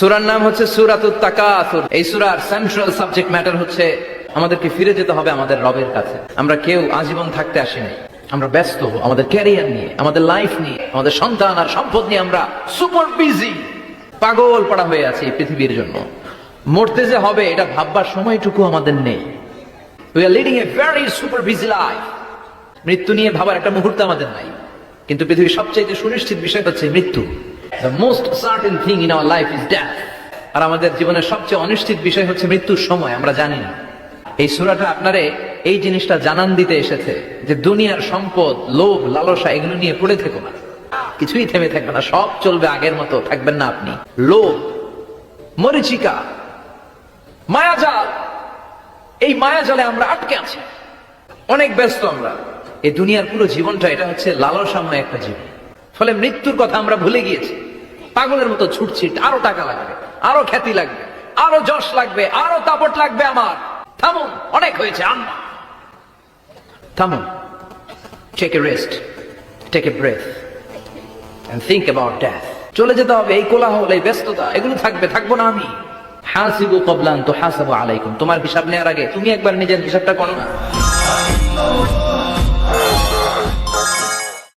সূরার নাম হচ্ছে সূরাতুত তাকাসুর। এই সূরার সেন্ট্রাল সাবজেক্ট ম্যাটার হচ্ছে আমাদেরকে ফিরে যেতে হবে আমাদের রবের কাছে। আমরা কেউ আজীবন থাকতে আসি নাই, আমরা ব্যস্ত আমাদের ক্যারিয়ার নিয়ে, আমাদের লাইফ নিয়ে, আমাদের সন্তান আর সম্পদ নিয়ে আমরা সুপার বিজি, পাগল পড়া হয়ে আছি এই পৃথিবীর জন্য। মরতে যে হবে এটা ভাববার সময়টুকু আমাদের নেই। We are leading a very super busy life. মৃত্যু নিয়ে ভাবার একটা মুহূর্ত আমাদের নাই। কিন্তু পৃথিবীর সবচেয়ে সুনিশ্চিত বিষয় হচ্ছে মৃত্যু। The most certain thing in our life is death. আর আমাদের জীবনের সবচেয়ে অনিশ্চিত বিষয় হচ্ছে মৃত্যুর সময়, আমরা জানি না। এই সূরাটা আপনারে এই জিনিসটা জানান দিতে এসেছে যে দুনিয়ার সম্পদ, লোভ, লালসা এগুলো নিয়ে পড়ে থেকো না, কিছুই থেমে থাকবে না, সব চলবে আগের মতো, থাকবেন না আপনি। লোভ, মরিচিকা, মায়াজাল, এই মায়াজালে আমরা আটকে আছি, অনেক ব্যস্ত আমরা। এই দুনিয়ার পুরো জীবনটা এটা হচ্ছে লালসাময় একটা জীবন। ফলে মৃত্যুর কথা আমরা ভুলে গিয়েছি, পাগলের মতো ছুটছি। আরো টাকা লাগবে, আরো খ্যাতি লাগবে, আরো যশ লাগবে, আরো দাপট লাগবে আমার। থামুন, অনেক হয়েছে, আম্মা থামুন। Take a rest, take a breath and think about death. চলে যেতে হবে। এই কোলাহল, এই ব্যস্ততা এগুলো থাকবে, থাকবো না আমি। হাসিবু ক্বাবলা আন তুহাসাবু আলাইকুম। তোমার হিসাব নেওয়ার আগে তুমি একবার নিজের হিসাবটা করো না।